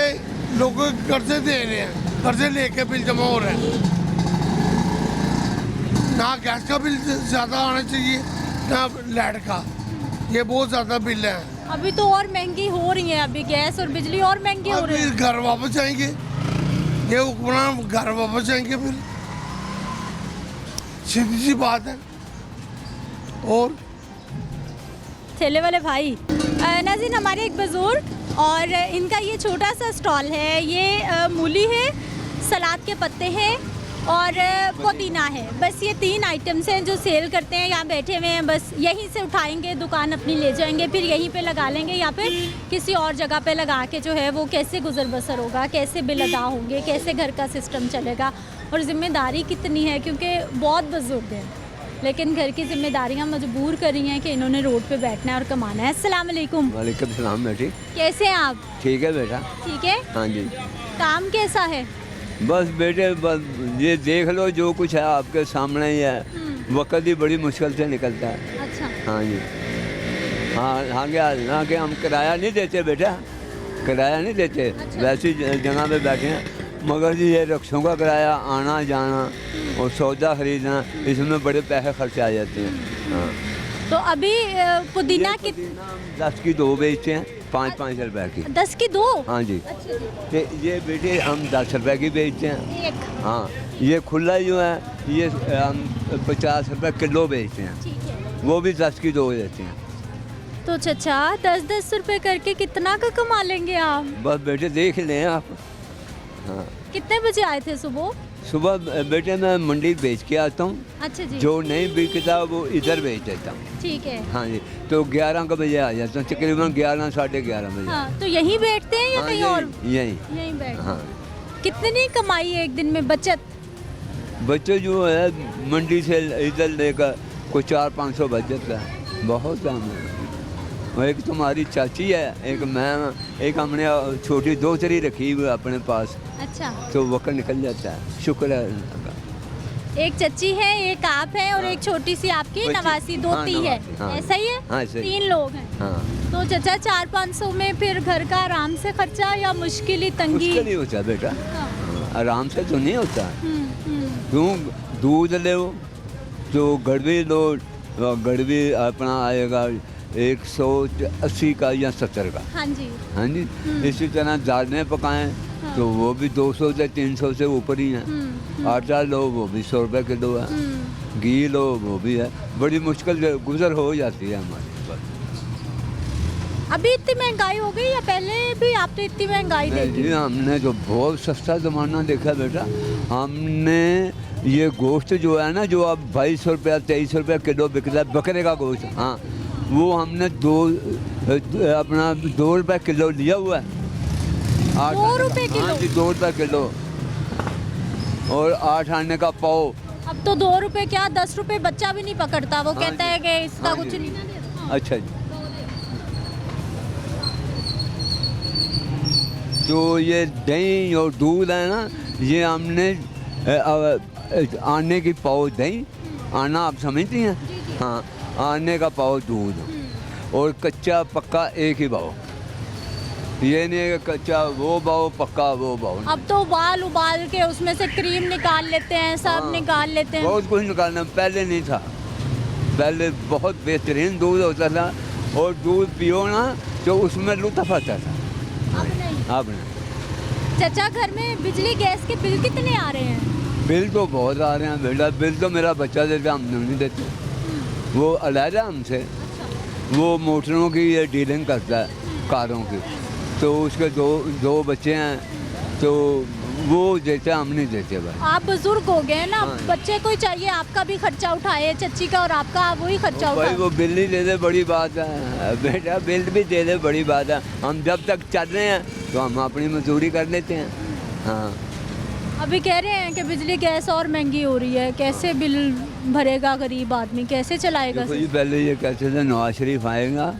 लोग कर्जे दे रहे हैं, कर्जे लेके बिल जमा हो रहे हैं। ना गैस का बिल ज़्यादा आना चाहिए, ना लाइट का, ये बहुत ज़्यादा बिल है। अभी तो और महंगी हो रही है, अभी गैस और बिजली और महंगी हो रही फिर है। घर वापस जाएंगे, ये हुक्मरान घर वापस जाएंगे, फिर सीधी सी बात है। और ठेले वाले भाई नाज़रीन, हमारे एक बुज़ुर्ग, और इनका ये छोटा सा स्टॉल है, ये मूली है, सलाद के पत्ते हैं और पुदीना है। बस ये 3 आइटम्स हैं जो सेल करते हैं। यहाँ बैठे हुए हैं, बस यहीं से उठाएंगे, दुकान अपनी ले जाएंगे, फिर यहीं पे लगा लेंगे या फिर किसी और जगह पे लगा के जो है वो कैसे गुजर बसर होगा, कैसे बिल अदा होंगे, कैसे घर का सिस्टम चलेगा। और ज़िम्मेदारी कितनी है, क्योंकि बहुत बुजुर्ग हैं, लेकिन घर की जिम्मेदारियां मजबूर कर रही हैं कि इन्होंने रोड पे बैठना है और कमाना है। अस्सलाम वालेकुम। वालेकुम सलाम बेटी। कैसे हैं आप? ठीक है बेटा। ठीक है। हाँ जी। काम कैसा है? बस बेटे, बस ये देख लो जो कुछ है आपके सामने ही है। वक्त ही बड़ी मुश्किल से निकलता है। अच्छा। हाँ जी। हाँ हालांकि हम किराया नहीं देते बेटा, किराया नहीं देते, वैसी जगह पे बैठे हैं, मगर जी ये रिक्शों का किराया, आना जाना और सौदा खरीदना, इसमें बड़े पैसे खर्च आ जाते हैं। हाँ तो अभी पुदीना की 10 की 2 बेचते हैं, 5-5 रुपए की। 10 की 2? हाँ जी। अच्छा जी। तो ये बेटे हम 10 रुपए की बेचते हैं। एक। हाँ ये खुला जो है ये हम 50 रुपए किलो बेचते हैं, ठीक है। वो भी 10 की 2 देते हैं। तो चचा 10-10 रुपए करके कितना का कमा लेंगे आप? बस बेटे देख लें आप। हाँ कितने बजे आए थे सुबह? सुबह बेटे मैं मंडी बेच के आता हूँ, अच्छा जी। जो नहीं बिकता वो इधर बेच देता हूँ। ठीक है। हाँ जी, तो 11 का बजे आ जाता हूँ, तकरीबन 11 साढ़े 11 बजे। हाँ तो यहीं बैठते हैं या हाँ, कहीं और? यहीं बैठते हाँ। हैं। कितनी कमाई है एक दिन में बचत? बच्चे जो है मंडी से इधर लेकर कोई 400-500 बच जाता है, बहुत काम है। और एक तुम्हारी चाची है, एक मैं, एक हमने छोटी दोतरी रखी हुई अपने पास, अच्छा। तो वक्त निकल जाता है, शुक्र है अल्लाह का। एक चच्ची है, एक आप है और एक छोटी सी आपकी बच्ची। नवासी दोती हाँ, है, नवासी, हाँ। ऐसा ही है? हाँ, सही। 3 लोग हैं। हाँ तो चचा 400-500 में फिर घर का आराम से खर्चा या मुश्किल ही तंगी? मुश्किल ही होता है बेटा, हाँ। आराम से तो नहीं होता। हम्म। क्यों दूध ले तो गड़बी लो, गड़बी अपना आएगा 180 का या 70 का। हाँ जी। हाँ जी, इसी तरह दालें पकाएं तो वो भी 200 से 300 से ऊपर ही हैं। आटा लो वो भी 100 रुपये किलो है, घी लो वो भी है, बड़ी मुश्किल गुजर हो जाती है हमारी। अभी इतनी महंगाई हो गई या पहले भी आपने इतनी महंगाई देखी? जी हमने तो बहुत सस्ता ज़माना देखा बेटा। हमने ये गोश्त जो है ना, जो अब 2200 रुपया 2300 रुपया किलो बिकता है, बकरे का गोश्त, हाँ वो हमने 2 रुपये किलो लिया हुआ है। 2 रुपये किलो? हाँ जी 2 रुपये किलो, और 8 आने का पाव। अब तो 2 रुपये क्या 10 रुपये बच्चा भी नहीं पकड़ता, वो हाँ कहता जी। है कि इसका हाँ कुछ जी। नहीं ना देता। अच्छा जी, तो ये दही और दूध है ना, ये हमने आने की पाव दही, आना आप समझती हैं? हाँ आने का पाव दूध, और कच्चा पक्का एक ही भाव, ये नहीं है कि कच्चा वो भाव पक्का वो भाव। अब तो उबाल के उसमें से क्रीम निकाल लेते हैं, सब हाँ, निकाल लेते हैं। बहुत कुछ निकालना, पहले नहीं था, पहले बहुत बेहतरीन दूध होता था, और दूध पियो ना तो उसमें लुत्फ आता था। अब नहीं। अब नहीं। चचा घर में बिजली गैस के बिल कितने आ रहे हैं? बिल तो बहुत आ रहे हैं बेटा, बिल तो मेरा बच्चा देता, हम नहीं देते, वो अलहदा हमसे, वो मोटरों की ये डीलिंग करता है कारों की, तो उसके दो बच्चे हैं, तो वो देते, हम नहीं देते भाई। आप बुजुर्ग हो गए ना, हाँ। बच्चे को चाहिए आपका भी खर्चा उठाए, चच्ची का और आपका, आप वही खर्चा भाई उठाए। वो बिल ही दे दे बड़ी बात है बेटा, बिल भी दे दे बड़ी बात है, हम जब तक चल रहे हैं तो हम अपनी मजदूरी कर लेते हैं। हाँ अभी कह रहे हैं कि बिजली गैस और महंगी हो रही है, कैसे बिल भरेगा गरीब आदमी, कैसे चलाएगा? देखो जी, पहले ये कहते थे नवाज शरीफ आएगा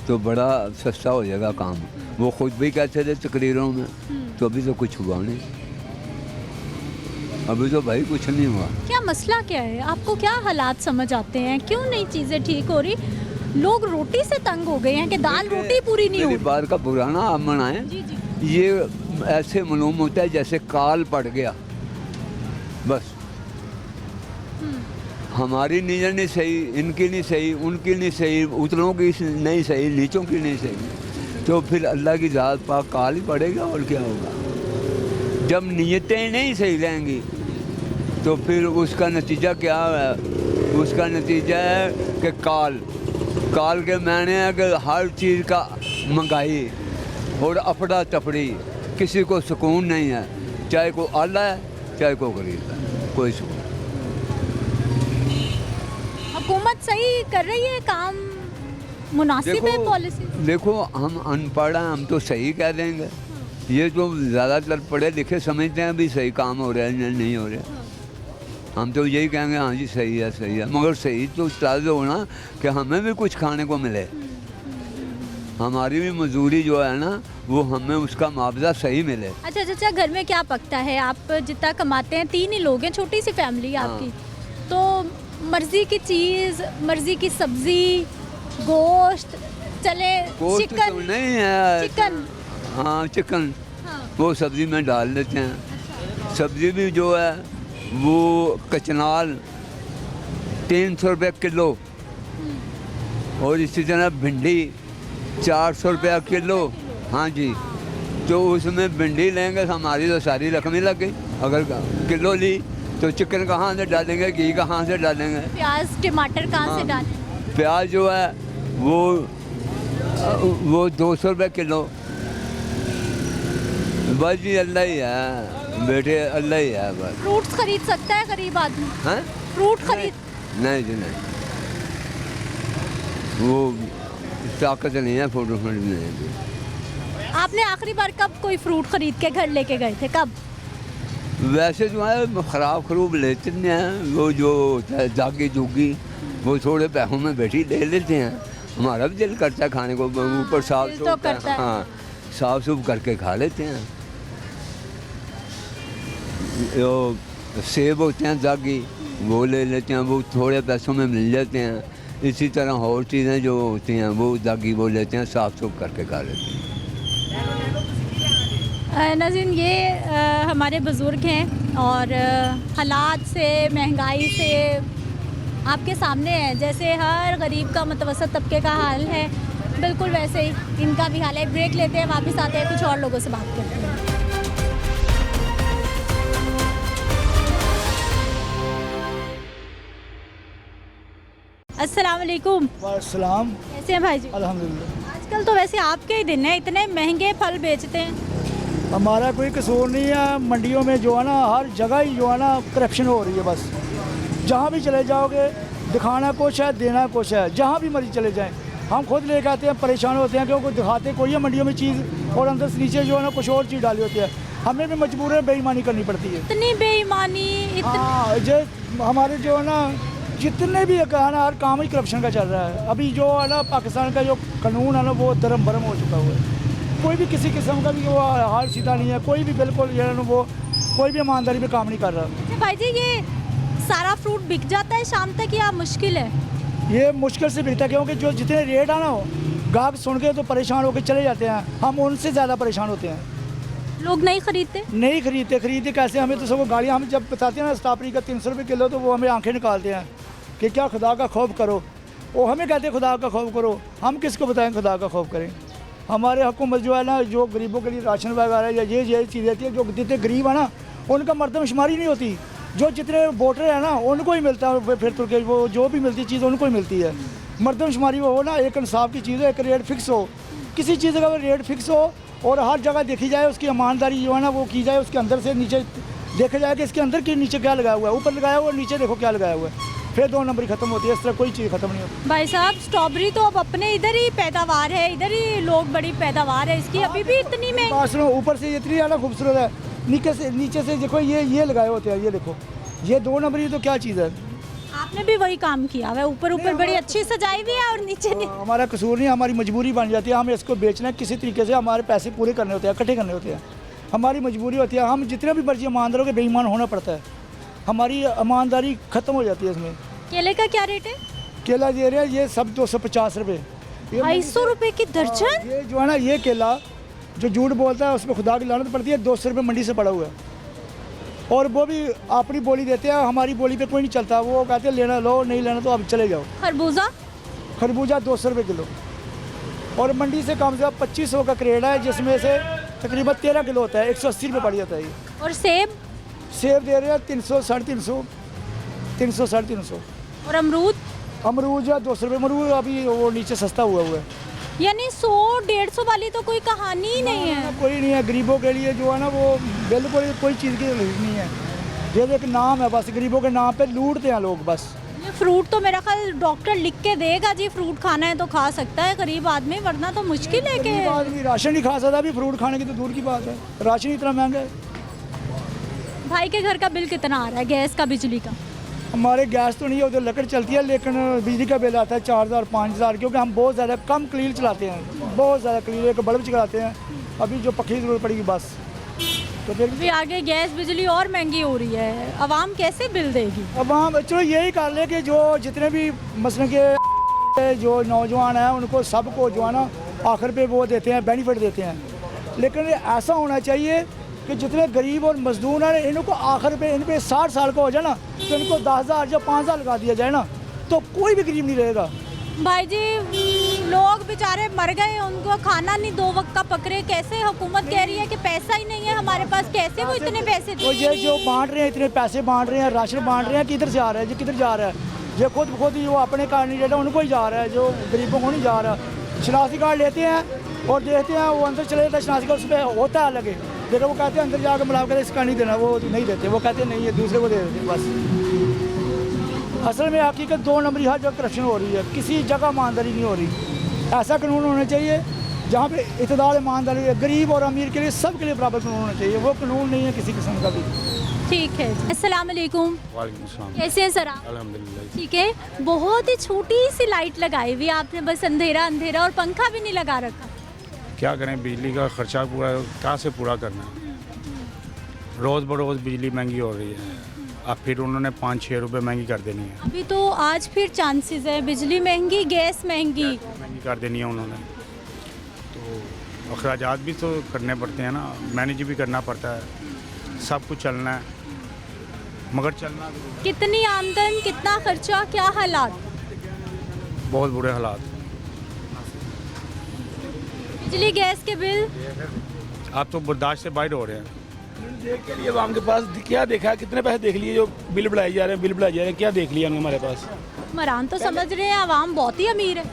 तो बड़ा सस्ता हो जाएगा काम, वो खुद भी कहते थे तकरीरों में, तो अभी तो कुछ हुआ नहीं, अभी तो भाई कुछ नहीं हुआ। क्या मसला क्या है, आपको क्या हालात समझ आते हैं, क्यों नहीं चीज़ें ठीक हो रही? लोग रोटी से तंग हो गए हैं कि दाल रोटी पूरी नहीं हो मेरी रही। बात का पुराना आप मनाएं, जी जी। ये ऐसे मालूम होता है जैसे काल पड़ गया, बस हमारी नीयत नहीं सही, इनकी नहीं सही, उनकी नहीं सही, उतरों की नहीं सही, नीचों की नहीं सही, तो फिर अल्लाह की ज़ात पाक काल ही पड़ेगा, और क्या होगा? जब नीयतें नहीं सही रहेंगी तो फिर उसका नतीजा क्या है? उसका नतीजा है कि काल के मायने है कि हर चीज़ का महंगाई और अफड़ा तफड़ी, किसी को सुकून नहीं है, चाहे कोई आला है चाहे कोई गरीब है, कोई सुकून। हुकूमत सही कर रही है काम, मुनासिब है पॉलिसी? देखो हम अनपढ़ हैं, हम तो सही कह देंगे, ये जो ज़्यादातर पढ़े लिखे समझते हैं भी सही काम हो रहा है, नहीं हो रहा, हम तो यही कहेंगे हाँ जी सही है, मगर सही तो ताज़ा होना कि हमें भी कुछ खाने को मिले, हमारी भी मजदूरी जो है ना वो हमें उसका मुआवजा सही मिले। अच्छा चाचा, घर में क्या पकता है? आप जितना कमाते हैं, 3 ही लोग हैं, छोटी सी फैमिली है आपकी, तो मर्जी की चीज़, मर्जी की सब्जी, गोश्त, चले गोश्त तो चिकन नहीं है। चिकन हाँ चिकन हाँ वो सब्ज़ी में डाल देते हैं। सब्ज़ी भी जो है वो कचनाल 300 रुपये किलो, और इसी तरह भिंडी 400 रुपया किलो। हाँ जी, तो उसमें भिंडी लेंगे तो हमारी तो सारी रकम ही लग गई। अगर किलो ली तो चिकन कहाँ से डालेंगे, घी कहाँ से डालेंगे, प्याज टमाटर कहाँ से हाँ। डालें? प्याज जो है वो 200 रुपये किलो। बस जी अल्लाह ही है बेटे, अल्लाह ही है बस। फ्रूट्स खरीद सकता है गरीब आदमी? हैं? फ्रूट खरीद नहीं जी नहीं, वो ताकत नहीं है फोटो खरीदने की। आपने आखिरी बार कब कोई फ्रूट खरीद के घर लेके गए थे, कब? वैसे जो है ख़राब खरूब लेते नहीं हैं, वो जो होता है जागी जुगी वो थोड़े पैसों में बैठी ले लेते हैं। हमारा भी दिल करता है खाने को, ऊपर साफ दिल तो सूफ करता है। हाँ साफ सूफ करके खा लेते हैं। जो सेब होते हैं जागी वो ले लेते हैं, वो थोड़े पैसों में मिल जाते हैं। इसी तरह और चीज़ें जो होती हैं वो जागी वो लेते हैं, साफ सूफ करके खा लेते हैं। नाज़रीन ये हमारे बुज़ुर्ग हैं और हालात से, महंगाई से आपके सामने है। जैसे हर गरीब का मुतवसत तबके का हाल है, बिल्कुल वैसे ही इनका भी हाल है। ब्रेक लेते हैं, वापस आते हैं, कुछ और लोगों से बात करते हैं। अस्सलाम वालेकुम। वालेकुम। कैसे हैं भाई जी? अल्हम्दुलिल्लाह। आजकल तो वैसे आपके ही दिन है, इतने महंगे फल बेचते हैं। हमारा कोई कसूर नहीं है, मंडियों में जो है ना हर जगह ही जो है ना करप्शन हो रही है। बस जहाँ भी चले जाओगे दिखाना कुछ है, देना कुछ है। जहाँ भी मर्जी चले जाएं, हम खुद लेकर आते हैं, परेशान होते हैं क्योंकि दिखाते कोई है मंडियों में चीज़ और अंदर से नीचे जो है ना कुछ और चीज़ डाली होती है। हमें भी मजबूर है, बेईमानी करनी पड़ती है। इतनी बेईमानी हाँ, जो हमारे जो है ना जितने भी है ना हर काम ही करप्शन का चल रहा है। अभी जो है ना पाकिस्तान का जो कानून है ना वो धर्म भरम हो चुका हुआ है। कोई भी किसी किस्म का भी वो हाल सीधा नहीं है, कोई भी बिल्कुल जो है ना वो कोई भी ईमानदारी में काम नहीं कर रहा। अच्छा भाई जी, ये सारा फ्रूट बिक जाता है शाम तक या मुश्किल है? ये मुश्किल से बिकता है क्योंकि जो जितने रेट है ना गाहक सुन के तो परेशान होकर चले जाते हैं। हम उनसे ज़्यादा परेशान होते हैं। लोग नहीं खरीदते? नहीं खरीदते कैसे? हमें तो सबको गाड़ियाँ हम जब बताते हैं ना स्ट्रॉबेरी का 300 रुपये किलो तो वो हमें आंखें निकालते हैं कि क्या खुदा का खौफ करो। वो हमें कहते हैं खुदा का खौफ करो, हम किसको बताएं खुदा का खौफ करें? हमारे हुकूमत जो है ना जो गरीबों के लिए राशन वगैरह या ये चीज़ देती है, जो जितने गरीब है ना उनका मर्दमशुमारी नहीं होती। जो जितने वोटर हैं ना उनको ही मिलता है, फिर तो वो जो भी मिलती चीज़ उनको ही मिलती है। मर्दमशुमारी वो हो ना, एक इंसाफ की चीज़ हो, एक रेट फिक्स हो, किसी चीज़ का रेट फिक्स हो और हर जगह देखी जाए, उसकी ईमानदारी जो है ना वो की जाए। उसके अंदर से नीचे देखा जाए कि इसके अंदर के नीचे क्या लगाया हुआ है, ऊपर लगाया हुआ है, नीचे देखो क्या लगाया हुआ है, फिर 2 नंबरी ख़त्म होती है। इस तरह कोई चीज़ ख़त्म नहीं होती। भाई साहब स्ट्रॉबेरी तो अब अपने इधर ही पैदावार है, इधर ही लोग बड़ी पैदावार है इसकी, अभी भी इतनी में। बात सुनो, ऊपर से इतनी ज़्यादा खूबसूरत है, नीचे से देखो ये लगाए होते हैं, ये देखो ये 2 नंबरी तो क्या चीज़ है। आपने भी वही काम किया हुआ है, ऊपर बड़ी अच्छी सजाई हुई है और नीचे नहीं। हमारा कसूर नहीं, हमारी मजबूरी बन जाती है। हमें इसको बेचना है किसी तरीके से, हमारे पैसे पूरे करने होते हैं, इकट्ठे करने होते हैं। हमारी मजबूरी होती है, हम जितने भी मर्जी ईमानदार हो के बेईमान होना पड़ता है। हमारी ईमानदारी ख़त्म हो जाती है इसमें। केले का क्या रेट है? केला दे रहे हैं ये सब 250 रुपये, 250 रुपये की दर्जन। ये जो है ना ये केला जो झूठ बोलता है उसमें खुदा की लानत पड़ती है। 200 रुपये मंडी से पड़ा हुआ है और वो भी अपनी बोली देते हैं, हमारी बोली पे कोई नहीं चलता। वो कहते हैं लेना लो, नहीं लेना तो अब चले जाओ। खरबूजा 200 रुपये किलो और मंडी से कम से कम 2500 का क्रेड है, जिसमें से तकरीबन 13 किलो होता है, 180 रुपये पड़ जाता है ये। और सेब दे रहे हैं 300, 350, 300, 350। और अमरूद जो 200 रुपये। अमरूद अभी वो नीचे सस्ता हुआ है, यानी 100-150 वाली तो कोई कहानी ही नहीं है। कोई नहीं है गरीबों के लिए जो है ना, वो बिल्कुल कोई चीज़ की जरूरत नहीं है। ये एक नाम है बस, गरीबों के नाम पे लूटते हैं लोग बस। ये फ्रूट तो मेरा ख्याल डॉक्टर लिख के देगा जी, फ्रूट खाना है तो खा सकता है गरीब आदमी, वरना तो मुश्किल है कि आदमी राशन नहीं खा सकता। अभी फ्रूट खाने की तो दूर की बात है, राशन इतना महंगा है। भाई के घर का बिल कितना आ रहा है, गैस का, बिजली का? हमारे गैस तो नहीं है, उधर लकड़ चलती है, लेकिन बिजली का बिल आता है 4000, 5000, क्योंकि हम बहुत ज़्यादा कम क्लील चलाते हैं, बहुत ज़्यादा क्लील, एक बल्ब चलाते हैं। अभी जो पक्की ज़रूरत पड़ेगी बस, तो फिर भी आगे गैस बिजली और महंगी हो रही है, आवाम कैसे बिल देगी? अब हम चलो यही कर ले कि जो जितने भी मसलन के जो नौजवान हैं उनको सबको जो है ना आखिर पे वो देते हैं, बेनिफिट देते हैं, लेकिन ये ऐसा होना चाहिए कि जितने गरीब और मजदूर हैं इनको आखिर पे इन पे 60 साल का हो जाए ना तो इनको 10,000 या 5,000 लगा दिया जाए ना तो कोई भी गरीब नहीं रहेगा। भाई जी लोग बेचारे मर गए, उनको खाना नहीं 2 वक्त का पकड़े, कैसे हुकूमत कह रही है कि पैसा ही नहीं है हमारे पास, कैसे वो इतने पैसे तो ये जो बांट रहे हैं, इतने पैसे बांट रहे हैं, राशन बांट रहे हैं, किधर जा रहा है जी, किधर जा रहा है? ये खुद ही वो अपने कैंडिडेट है उनको ही जा रहा है, जो गरीबों को नहीं जा रहा। शनाख्ती कार्ड लेते हैं और देखते हैं वो अंदर चले जाता है, शनाख्ती कार्ड उस पर होता है अलग, लेकिन वो कहते हैं अंदर जाकर मिला कर इसका नहीं देना, वो नहीं देते, वो कहते हैं नहीं है दूसरे को दे देते बस। असल में हकीकत 2 नंबरी हर जगह करप्शन हो रही है, किसी जगह ईमानदारी नहीं हो रही। ऐसा कानून होना चाहिए जहाँ पे इतदाल ईमानदारी है, गरीब और अमीर के लिए सब के लिए बराबर कानून होना चाहिए, वो कानून नहीं है किसी किस्म का भी। ठीक है जी। अस्सलाम वालेकुम। वालेकुम सलाम। कैसे हैं सर आप? अल्हम्दुलिल्लाह। ठीक है, बहुत ही छोटी सी लाइट लगाई हुई आपने, बस अंधेरा अंधेरा और पंखा भी नहीं लगा रखा। क्या करें, बिजली का खर्चा पूरा कहाँ से पूरा करना है? रोज़ बरोज़ बिजली महंगी हो रही है, अब फिर उन्होंने 5-6 रुपये महंगी कर देनी है। अभी तो आज फिर चांसेस है बिजली महंगी, गैस महंगी कर देनी है उन्होंने, तो अखराजात भी तो करने पड़ते हैं ना, मैनेज भी करना पड़ता है, सब कुछ चलना है, मगर चलना कितनी आमदन कितना खर्चा, क्या हालात? बहुत बुरे हालात। बिजली गैस के बिल आप तो बर्दाश्त से बाहर हो रहे हैं। देख के लिए आवाम के पास क्या देखा, कितने पैसे देख लिए जो बिल बढ़ाए जा रहे हैं, बिल बढ़ाए जा रहे हैं, क्या देख लिया हमारे पास? मरान तो समझ रहे हैं आवाम बहुत ही अमीर है।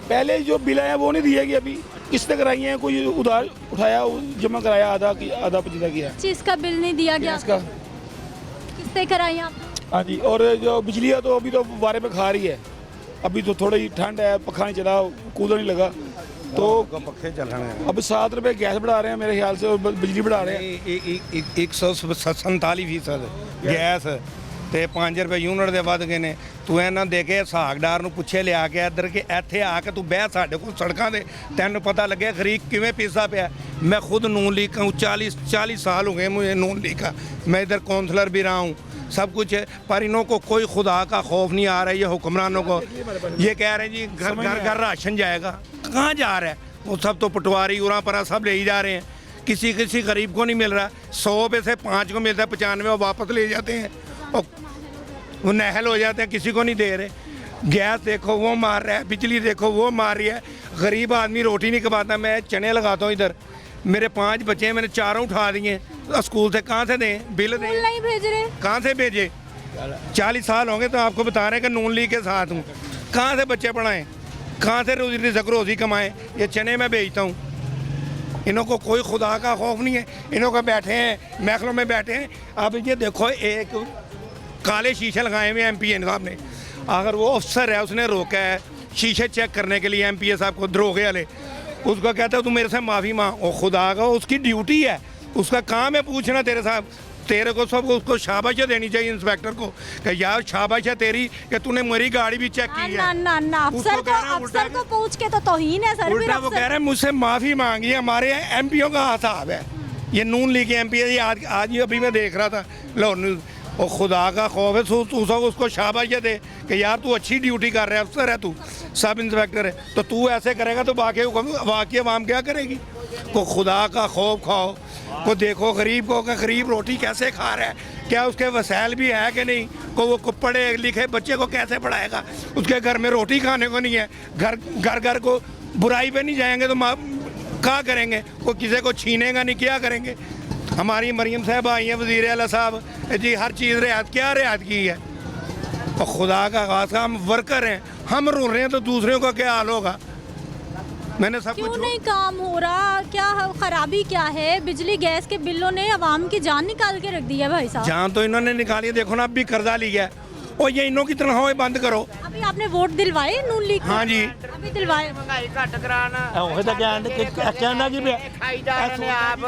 पहले जो बिल आया वो नहीं दिया गया, अभी किस्तें कराई हैं, कोई उधार उठाया जमा कराया, आधा पचीदा किया। चीज़ का बिल नहीं दिया गया, इसका किस्तें कराई आप? हाँ जी। और जो बिजली है तो अभी तो बारे में खा रही है, अभी तो थोड़ी ठंड है, पखा नहीं चला, कूलर नहीं लगा, तो पखे चल रहे हैं। अब 7 रुपये गैस बढ़ा रहे हैं मेरे ख्याल से, और बिजली बढ़ा रहे हैं 147% गैस ਤੇ 5 ਰੁਪਏ ਯੂਨਿਟ ਦੇ ਵੱਧ ਗਏ ਨੇ। ਤੂੰ ਇਹਨਾਂ ਦੇ ਕੇ ਸਾਗਦਾਰ ਨੂੰ ਪੁੱਛੇ ਲਿਆ ਕੇ ਇੱਧਰ ਕਿ ਇੱਥੇ ਆ ਕੇ ਤੂੰ ਬਹਿ ਸਾਡੇ ਕੋਲ ਸੜਕਾਂ ਦੇ, ਤੈਨੂੰ ਪਤਾ ਲੱਗਿਆ ਗਰੀਬ ਕਿਵੇਂ ਪੀਸਾ ਪਿਆ। मैं खुद नून लीग का हूँ, 40 साल हो गए मुझे नून लीग का, मैं इधर काउंसलर भी रहा हूँ, सब कुछ है, पर इन्हों को कोई खुदा का खौफ नहीं आ रहा है। ये हुक्मरानों को ये कह रहे हैं जी घर घर राशन जाएगा, कहाँ जा रहा है? वो सब तो पटवारी उरा परा सब ले ही जा रहे हैं, किसी गरीब को नहीं मिल रहा। 100 पे से 5 को मिलता है, 95 वो वापस ले जाते हैं और वो नहल हो जाते हैं, किसी को नहीं दे रहे। गैस देखो वो मार रहा है, बिजली देखो वो मार रही है, गरीब आदमी रोटी नहीं कमाता। मैं चने लगाता हूँ इधर, मेरे 5 बच्चे हैं, मैंने 4 उठा दिए, स्कूल से कहाँ से दें, बिल दें, नहीं भेज रहे, कहाँ से भेजे? 40 साल होंगे तो आपको बता रहे हैं कि नून लीग के साथ हूँ, कहाँ से बच्चे पढ़ाएं, कहाँ से रोज़ी कमाएं? ये चने मैं बेचता हूँ। इन्हों को कोई खुदा का खौफ नहीं है, इन्हों को बैठे हैं महलों में बैठे हैं। अब ये देखो एक काले शीशे लगाए हुए MP साहब ने, अगर वो अफसर है उसने रोका है शीशे चेक करने के लिए MP साहब को, दरोगे वाले, उसको कहता है तू मेरे से माफ़ी मांग, और खुदा का उसकी ड्यूटी है, उसका काम है पूछना तेरे साहब, तेरे को सब उसको शाबाश देनी चाहिए इंस्पेक्टर को कि यार शाबाश है तेरी कि तूने मेरी गाड़ी भी चेक की है। ना अफसर को पूछ के तो तौहीन है सर। उल्टा वो कह रहे हैं मुझसे माफ़ी मांगी, हमारे MPओ का हिसाब है, ये नून लीग के MP है। आज ही अभी मैं देख रहा था लाहौर न्यूज़, और खुदा का खौफ है, तू सब उसको शाबाश दे कि यार तू अच्छी ड्यूटी कर रहा है, अफसर है तू, सब इंस्पेक्टर है, तो तू ऐसे करेगा तो बाकी आवाम क्या करेगी? को खुदा का खौफ खाओ, को देखो गरीब को कि गरीब रोटी कैसे खा रहा है, क्या उसके वसाइल भी है कि नहीं, को वो पढ़े लिखे बच्चे को कैसे पढ़ाएगा? उसके घर में रोटी खाने को नहीं है, घर को बुराई पे नहीं जाएंगे तो क्या करेंगे? वो किसी को छीनेगा नहीं, क्या करेंगे? हमारी मरीम साहब आई हैं, वज़ीर आला साहब जी, हर चीज़ रियायत की है, और खुदा का खासा हम वर्कर हैं, हम रो रहे हैं तो दूसरों का क्या हाल होगा? मैंने सब क्यों नहीं काम हो रहा? क्या खराबी क्या है? बिजली गैस के बिलों ने आवाम की जान निकाल के रख दी है भाई साहब। जान तो इन्होंने निकाली, देखो ना अब भी कर्जा लिया है, और ये इन्हों की तनख्वाहें बंद करो। अभी आपने वोट दिलवाए नून लीग? हाँ जी, अभी दिलवाए। महंगाई घट कराना खाई जा रहे ने आप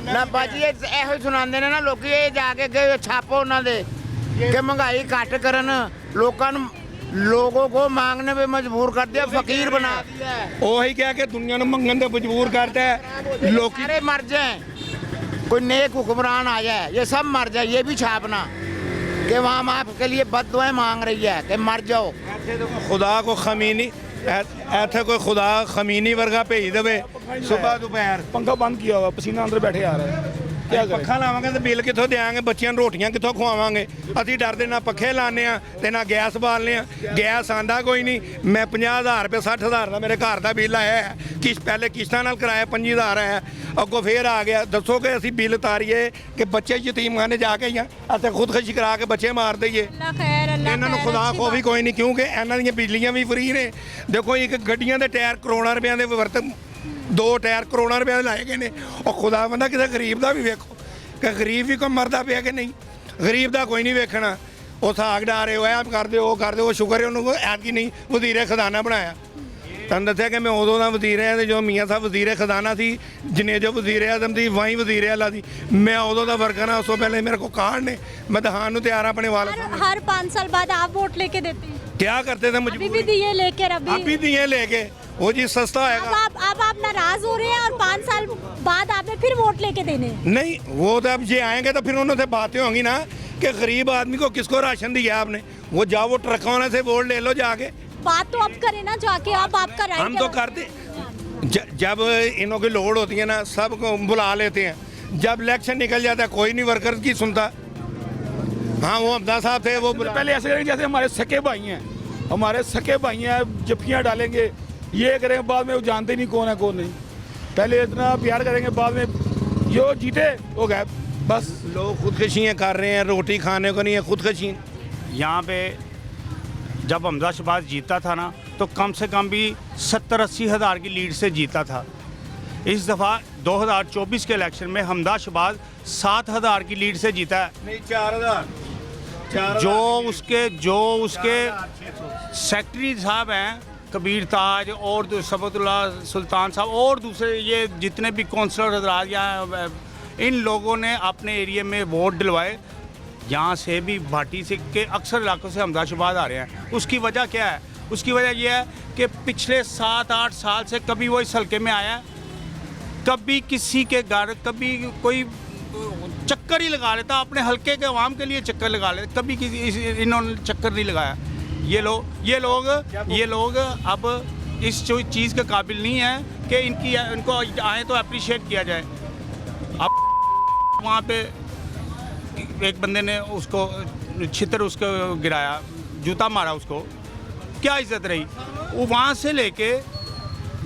ना बाजी, ਇਹੋ ਹੀ ਸੁਣਾਉਂਦੇ ਨੇ ਨਾ ਲੋਕੀ, ਇਹ ਜਾ ਕੇ ਛਾਪੋ ਉਹਨਾਂ ਦੇ ਕਿ महंगाई घट करन, लोगों को मांगने पे मजबूर कर दिया, फकीर बना दिया। वही क्या कि दुनिया में मंगन पे मजबूर करता है, लोग सारे मर जाए, कोई नेक हुक्मरान आ जाए, ये सब मर जाए, ये भी छापना कि वहाँ आपके लिए बददुआएं मांग रही है कि मर जाओ। खुदा को ਇੱਥੇ ਕੋਈ ਖੁਦਾ ਖਮੀਨੀ ਵਰਗਾ ਭੇਜ ਦੇਵੇ ਸਵੇਰ ਦੁਪਹਿਰ पंखा बंद किया हुआ पसीना अंदर बैठे आ रहा है क्या करें ਪੱਖਾ ਲਾਵਾਂਗੇ ਤੇ ਬਿੱਲ ਕਿੱਥੋਂ ਦੇਾਂਗੇ ਬੱਚਿਆਂ ਨੂੰ ਰੋਟੀਆਂ ਕਿੱਥੋਂ ਖਵਾਵਾਂਗੇ ਅਸੀਂ ਡਰਦੇ ਨਾ ਪੱਖੇ ਲਾਉਂਦੇ ਆ ਤੇ ਨਾ ਗੈਸ ਬਾਲਨੇ ਆ ਗੈਸ ਆਂਦਾ ਕੋਈ ਨਹੀਂ ਮੈਂ 50000 ਰੁਪਏ 60000 ਦਾ ਮੇਰੇ ਘਰ ਦਾ ਬਿੱਲ ਆਇਆ ਹੈ ਪਹਿਲੇ ਕਿਸ਼ਤਾਂ ਨਾਲ ਕਰਾਇਆ 25000 ਆਇਆ ਅੱਗੋਂ ਫੇਰ ਆ ਗਿਆ ਦੱਸੋ ਕਿ ਅਸੀਂ ਬਿੱਲ ਤਾਰੀਏ ਕਿ ਬੱਚੇ ਯਤੀਮਖਾਨੇ ਜਾ ਕੇ ਜਾਂ ਅਤੇ ਖੁਦਕੁਸ਼ੀ ਕਰਾ ਕੇ ਬੱਚੇ ਮਾਰ ਦਈਏ ਇਹਨਾਂ ਨੂੰ ਖੁਦਾ ਖੋ ਵੀ ਕੋਈ ਨਹੀਂ ਕਿਉਂਕਿ ਇਹਨਾਂ ਦੀਆਂ ਬਿਜਲੀਆਂ ਵੀ ਫਰੀ ਨੇ ਦੇਖੋ ਇੱਕ ਗੱਡੀਆਂ ਦੇ ਟਾਇਰ ਕਰੋੜਾਂ ਰੁਪਿਆਂ ਦੇ ਵਰਤ 2 ਟਾਇਰ ਕਰੋੜਾਂ ਰੁਪਏ ਦੇ ਲਾਏ ਗਏ ਨੇ ਉਹ ਖੁਦਾ ਬੰਦਾ ਕਿਸੇ ਗਰੀਬ ਦਾ ਵੀ ਵੇਖੋ ਕਿ ਗਰੀਬ ਵੀ ਕੋਈ ਮਰਦਾ ਪਿਆ ਕਿ ਨਹੀਂ ਗਰੀਬ ਦਾ ਕੋਈ ਨਹੀਂ ਵੇਖਣਾ ਉਹ ਸਾਗ ਡਾਰੇ ਉਹ ਐਂ ਕਰਦੇ ਉਹ ਸ਼ੁਕਰ ਹੈ ਉਹਨੂੰ ਐਤਕੀ ਨਹੀਂ ਵਜ਼ੀਰੇ ਖਜ਼ਾਨਾ ਬਣਾਇਆ ਤੁਹਾਨੂੰ ਦੱਸਿਆ ਕਿ ਮੈਂ ਉਦੋਂ ਦਾ ਵਜ਼ੀਰ ਹਾਂ ਤੇ ਜੋ ਮੀਆਂ ਸਾਹਿਬ ਵਜ਼ੀਰੇ ਖਜ਼ਾਨਾ ਸੀ ਜਿਨੇ ਜੋ ਵਜ਼ੀਰੇ ਆਜ਼ਮ ਦੀ ਵਾਹੀ ਵਜ਼ੀਰੇ ਅੱਲਾ ਦੀ मैं उदों का वर्कर हाँ उस तो पहले मेरे को कार्ड ने मैं दहान तैयार हाँ अपने वाले हर 5 साल बाद आप वोट लेके देते हैं क्या करते थे अभी भी दिए लेके अभी दिए लेके वो जी सस्ता है अब आप नाराज हो रहे हैं और 5 साल बाद आपने फिर वोट लेके देने नहीं वो तो अब ये आएंगे तो फिर उन्होंने बातें होंगी ना कि गरीब आदमी को किसको राशन दिया आपने वो जाओ वो ट्रकों से वोट ले लो जाके बात तो अब करें ना जाके आप आपका राइट हम तो करते जब इन्हों की लोड होती है ना सबको बुला लेते हैं जब इलेक्शन निकल जाता है कोई नहीं वर्कर की सुनता हाँ वो हमदा साहब थे वो पहले ऐसे करेंगे जैसे हमारे सके भाई हैं हमारे सके भाई हैं जफ्फियाँ डालेंगे ये करेंगे बाद में वो जानते नहीं कौन है कौन नहीं पहले इतना प्यार करेंगे बाद में जो जीते वो गए बस लोग खुदकशियाँ कर रहे हैं रोटी खाने को नहीं है खुदकशी यहाँ पे जब हमजा शहबाज जीता था ना तो कम से कम भी 70-80 हज़ार की लीड से जीता था इस दफ़ा 2024 के इलेक्शन में हमदा शहबाज 7,000 की लीड से जीता है नहीं 4,000 जो उसके सेक्रेटरी साहब हैं कबीर ताज और सबतुल्ला सुल्तान साहब और दूसरे ये जितने भी कौंसलर हजरात या इन लोगों ने अपने एरिया में वोट दिलवाए यहाँ से भी भाटी से के अक्सर इलाकों से हमदा शहबाज आ रहे हैं उसकी वजह क्या है उसकी वजह यह है कि पिछले 7-8 साल से कभी वो इस हल्के में आया कभी किसी के घर कभी कोई चक्कर ही लगा लेता अपने हल्के के अवाम के लिए चक्कर लगा लेता कभी किसी इन्होंने चक्कर नहीं लगाया ये लोग अब इस चीज़ के काबिल नहीं है कि इनको आए तो अप्रिशिएट किया जाए अब वहाँ पे एक बंदे ने उसको छितर उसको गिराया जूता मारा उसको क्या इज्जत रही वो वहाँ से लेके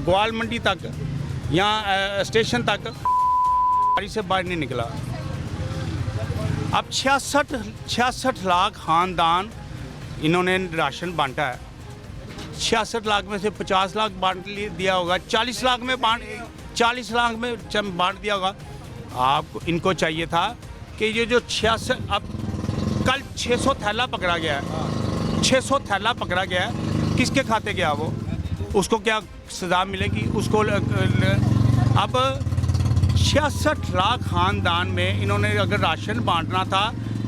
ग्वाल मंडी तक यहाँ स्टेशन तक गाड़ी से बाहर नहीं निकला अब 66 लाख खानदान इन्होंने राशन बांटा है 66 लाख में से 50 लाख बांट दिया होगा 40 लाख में बांट दिया होगा आपको इनको चाहिए था कि ये जो 66 अब कल 600 थैला पकड़ा गया है 600 थैला पकड़ा गया है किसके खाते गया वो उसको क्या सज़ा मिलेगी उसको अब 66 लाख खानदान में इन्होंने अगर राशन बांटना था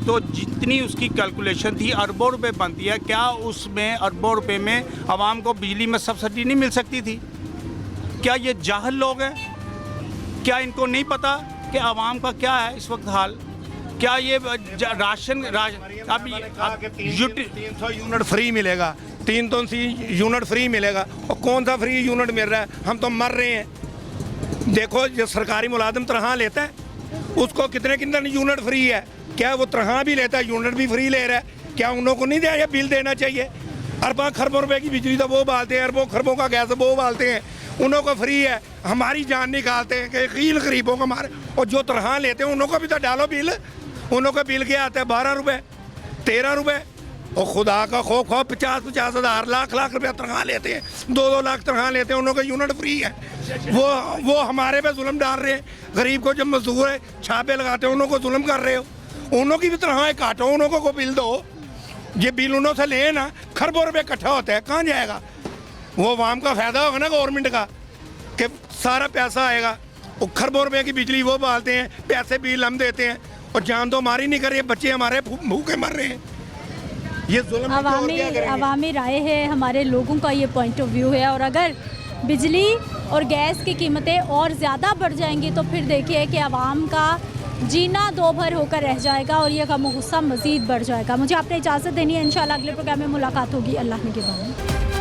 तो जितनी उसकी कैलकुलेशन थी अरबों रुपए बनती है क्या उसमें अरबों रुपए में आवाम को बिजली में सब्सिडी नहीं मिल सकती थी क्या ये जाहिल लोग हैं क्या इनको नहीं पता कि आवाम का क्या है इस वक्त हाल क्या ये राशन अब 300 यूनिट फ्री मिलेगा 300 यूनिट फ्री मिलेगा और कौन सा फ्री यूनिट मिल रहा है हम तो मर रहे हैं देखो जो सरकारी मुलाजिम तनख्वाह लेता है उसको कितने यूनिट फ्री है क्या वो तनख्वाह भी लेता है यूनिट भी फ्री ले रहा है क्या उन को नहीं दिया बिल देना चाहिए अरबों खरबों रुपए की बिजली तो वो बालते हैं अरबों खरबों का गैस वो बालते हैं उन्हों को फ्री है हमारी जान निकालते हैं कि कील गरीबों को मारे और जो तनख्वाह लेते हैं उन्हों को भी तो डालो बिल उन्हों का बिल क्या आता है 12 रुपये 13 रुपये और खुदा का खो 50 हज़ार लाख रुपया तनख्वाह लेते हैं 2 लाख तनख्वाह लेते हैं उन्हों का यूनिट फ्री है वो हमारे पे जुल्म डाल रहे हैं गरीब को जब मजदूर है छापे लगाते हैं उन्हों को जुल्म कर रहे हो उन्हों की भी तनख्वाह काटो उन्हों को बिल दो ये बिल उन्हों से ले ना खरबों रुपये इकट्ठा होता है कहाँ जाएगा वो आवाम का फ़ायदा होगा ना गवर्नमेंट का कि सारा पैसा आएगा वो खरबों रुपये की बिजली वो बालते हैं पैसे बिल हम देते हैं और जान तो हमारी नहीं कर रही है बच्चे हमारे भूखे मर रहे हैं ये जुल्म अवामी राय है हमारे लोगों का ये पॉइंट ऑफ व्यू है और अगर बिजली और गैस की कीमतें और ज़्यादा बढ़ जाएंगी तो फिर देखिए कि आवाम का जीना दो भर होकर रह जाएगा और ये गम गुस्सा मज़ीद बढ़ जाएगा मुझे आपने इजाज़त देनी है इंशाल्लाह अगले प्रोग्राम में मुलाकात होगी अल्लाह ने के बाद